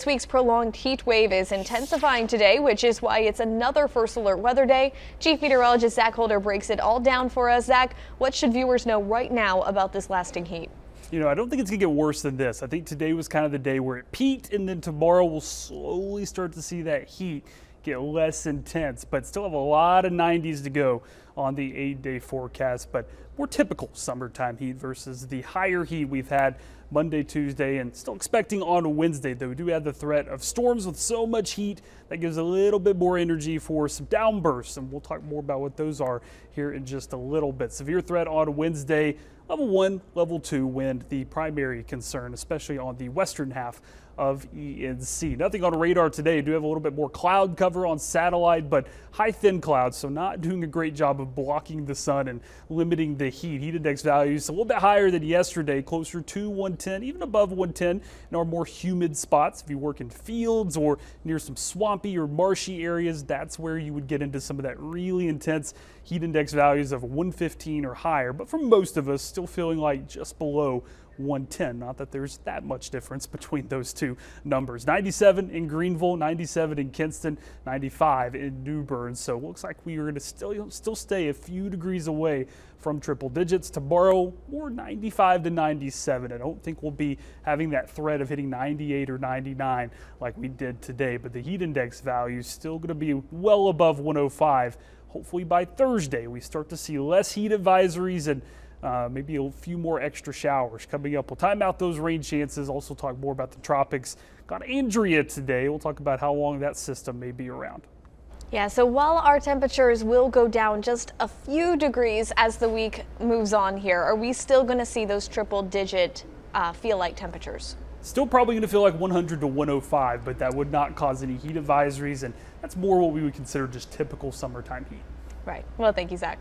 This week's prolonged heat wave is intensifying today, which is why it's another first alert weather day. Chief Meteorologist Zach Holder breaks it all down for us. Zach, what should viewers know right now about this lasting heat? You know, I don't think it's going to get worse than this. I think today was kind of the day where it peaked, and then tomorrow we'll slowly start to see that heat get less intense, but still have a lot of 90s to go on the 8-day forecast, but more typical summertime heat versus the higher heat we've had Monday, Tuesday, and still expecting on Wednesday, though we do have the threat of storms with so much heat that gives a little bit more energy for some downbursts, and we'll talk more about what those are here in just a little bit. Severe threat on Wednesday, level 1, level 2 wind, the primary concern, especially on the western half of ENC. Nothing on radar today. Do have a little bit more cloud cover on satellite, but high thin clouds, so not doing a great job of blocking the sun and limiting the heat. Heat index values a little bit higher than yesterday, closer to 110, even above 110 in our more humid spots. If you work in fields or near some swampy or marshy areas, that's where you would get into some of that really intense heat index values of 115 or higher. But for most of us, still feeling like just below 110. Not that there's that much difference between those two numbers. 97 in Greenville, 97 in Kinston, 95 in New Bern. So it looks like we are going to still stay a few degrees away from triple digits. Tomorrow, more 95 to 97. I don't think we'll be having that threat of hitting 98 or 99 like we did today, but the heat index value is still going to be well above 105. Hopefully by Thursday, we start to see less heat advisories and maybe a few more extra showers coming up. We'll time out those rain chances, also talk more about the tropics. Got Andrea today. We'll talk about how long that system may be around. Yeah, so while our temperatures will go down just a few degrees as the week moves on here, are we still going to see those triple digit feel-like temperatures? Still probably going to feel like 100 to 105, but that would not cause any heat advisories, and that's more what we would consider just typical summertime heat. Right. Well, thank you, Zach.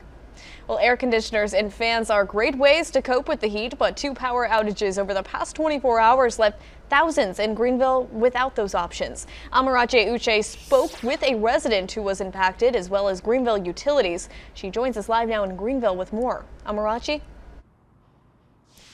Well, air conditioners and fans are great ways to cope with the heat, but 2 power outages over the past 24 hours left thousands in Greenville without those options. Amarachi Uche spoke with a resident who was impacted, as well as Greenville Utilities. She joins us live now in Greenville with more. Amarachi?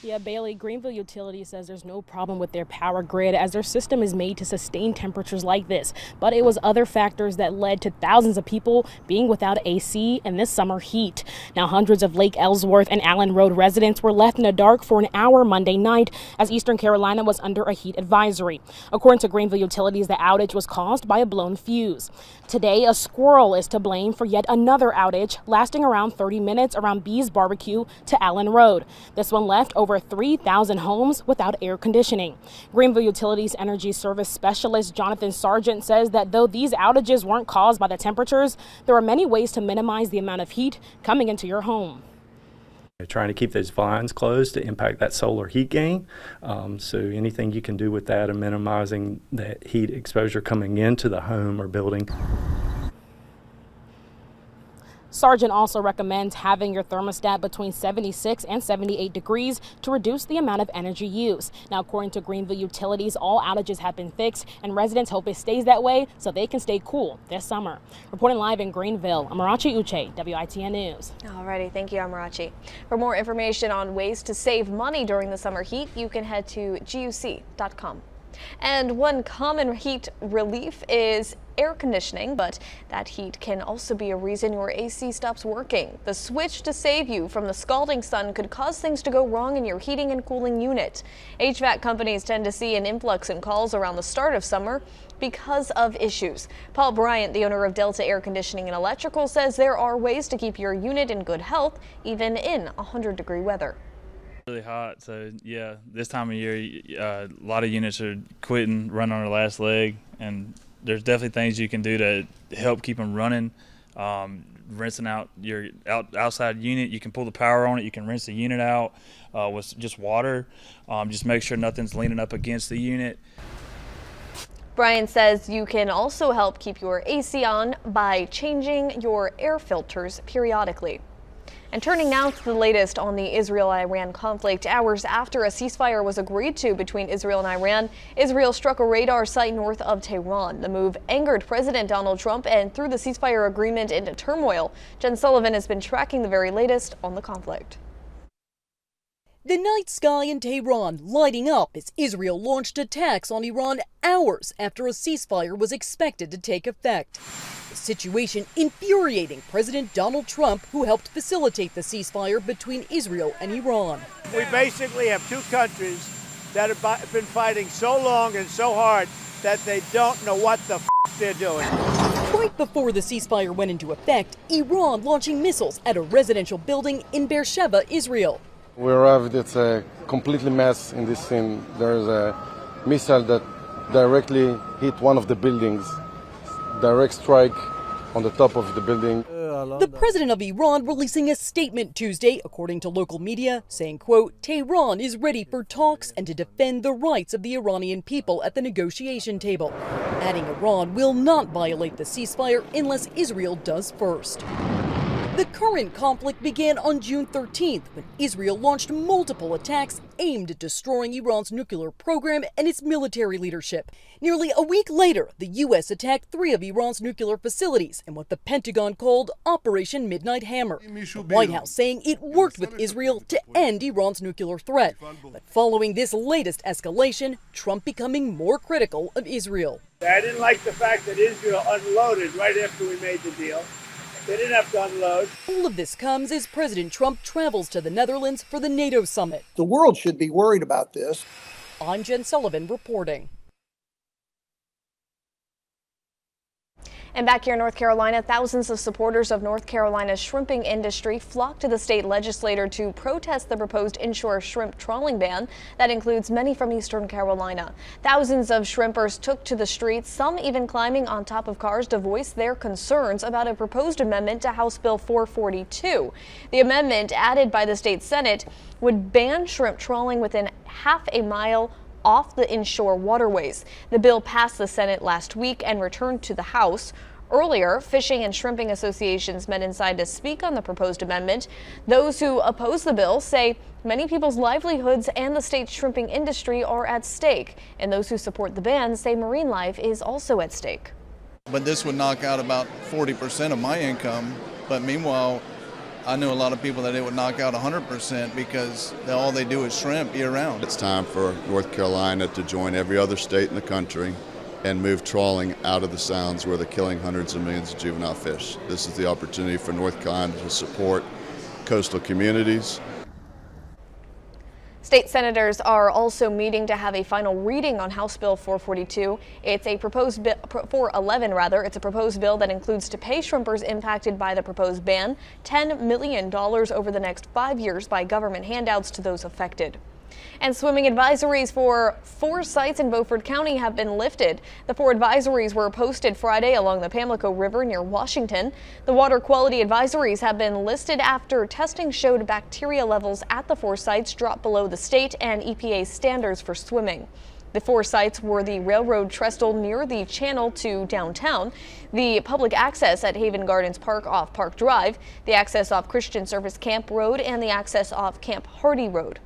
Yeah, Bailey, Greenville Utilities says there's no problem with their power grid as their system is made to sustain temperatures like this. But it was other factors that led to thousands of people being without AC in this summer heat. Now, hundreds of Lake Ellsworth and Allen Road residents were left in the dark for an hour Monday night as Eastern Carolina was under a heat advisory. According to Greenville Utilities, the outage was caused by a blown fuse. Today, a squirrel is to blame for yet another outage lasting around 30 minutes around Bee's Barbecue to Allen Road. This one left over 3,000 homes without air conditioning. Greenville Utilities Energy Service Specialist Jonathan Sargent says that though these outages weren't caused by the temperatures, there are many ways to minimize the amount of heat coming into your home. Trying to keep those blinds closed to impact that solar heat gain. So anything you can do with that and minimizing that heat exposure coming into the home or building. Sargent also recommends having your thermostat between 76 and 78 degrees to reduce the amount of energy used. Now, according to Greenville Utilities, all outages have been fixed, and residents hope it stays that way so they can stay cool this summer. Reporting live in Greenville, Amarachi Uche, WITN News. Alrighty, thank you, Amarachi. For more information on ways to save money during the summer heat, you can head to guc.com. And one common heat relief is air conditioning, but that heat can also be a reason your AC stops working. The switch to save you from the scalding sun could cause things to go wrong in your heating and cooling unit. HVAC companies tend to see an influx in calls around the start of summer because of issues. Paul Bryant, the owner of Delta Air Conditioning and Electrical, says there are ways to keep your unit in good health, even in 100-degree weather. Really hot, so yeah, this time of year a lot of units are quitting, running on their last leg, and there's definitely things you can do to help keep them running. Rinsing out your outside unit, you can pull the power on it, you can rinse the unit out with just water. Just make sure nothing's leaning up against the unit. Brian says you can also help keep your AC on by changing your air filters periodically. And turning now to the latest on the Israel-Iran conflict. Hours after a ceasefire was agreed to between Israel and Iran, Israel struck a radar site north of Tehran. The move angered President Donald Trump and threw the ceasefire agreement into turmoil. Jen Sullivan has been tracking the very latest on the conflict. The night sky in Tehran lighting up as Israel launched attacks on Iran hours after a ceasefire was expected to take effect. The situation infuriating President Donald Trump, who helped facilitate the ceasefire between Israel and Iran. We basically have two countries that have been fighting so long and so hard that they don't know what the they're doing. Right before the ceasefire went into effect, Iran launching missiles at a residential building in Beersheba, Israel. We arrived, it's a completely mess in this scene. There is a missile that directly hit one of the buildings, direct strike on the top of the building. The president of Iran releasing a statement Tuesday, according to local media, saying, quote, Tehran is ready for talks and to defend the rights of the Iranian people at the negotiation table, adding Iran will not violate the ceasefire unless Israel does first. The current conflict began on June 13th when Israel launched multiple attacks aimed at destroying Iran's nuclear program and its military leadership. Nearly a week later, the U.S. attacked 3 of Iran's nuclear facilities in what the Pentagon called Operation Midnight Hammer. The White House saying it worked with Israel to end Iran's nuclear threat. But following this latest escalation, Trump becoming more critical of Israel. I didn't like the fact that Israel unloaded right after we made the deal. They didn't have to unload. All of this comes as President Trump travels to the Netherlands for the NATO summit. The world should be worried about this. I'm Jen Sullivan reporting. And back here in North Carolina, thousands of supporters of North Carolina's shrimping industry flocked to the state legislature to protest the proposed inshore shrimp trawling ban that includes many from Eastern Carolina. Thousands of shrimpers took to the streets, some even climbing on top of cars to voice their concerns about a proposed amendment to House Bill 442. The amendment, added by the state Senate, would ban shrimp trawling within half a mile off the inshore waterways. The bill passed the Senate last week and returned to the House. Earlier, fishing and shrimping associations met inside to speak on the proposed amendment. Those who oppose the bill say many people's livelihoods and the state's shrimping industry are at stake. And those who support the ban say marine life is also at stake. But this would knock out about 40% of my income. But meanwhile, I knew a lot of people that it would knock out 100% because all they do is shrimp year-round. It's time for North Carolina to join every other state in the country and move trawling out of the sounds where they're killing hundreds of millions of juvenile fish. This is the opportunity for North Carolina to support coastal communities. State senators are also meeting to have a final reading on House Bill 442. It's a proposed bill, 411 rather. It's a proposed bill that includes to pay shrimpers impacted by the proposed ban $10 million over the next 5 years by government handouts to those affected. And swimming advisories for 4 sites in Beaufort County have been lifted. The 4 advisories were posted Friday along the Pamlico River near Washington. The water quality advisories have been listed after testing showed bacteria levels at the 4 sites dropped below the state and EPA standards for swimming. The 4 sites were the railroad trestle near the channel to downtown, the public access at Haven Gardens Park off Park Drive, the access off Christian Service Camp Road, and the access off Camp Hardy Road.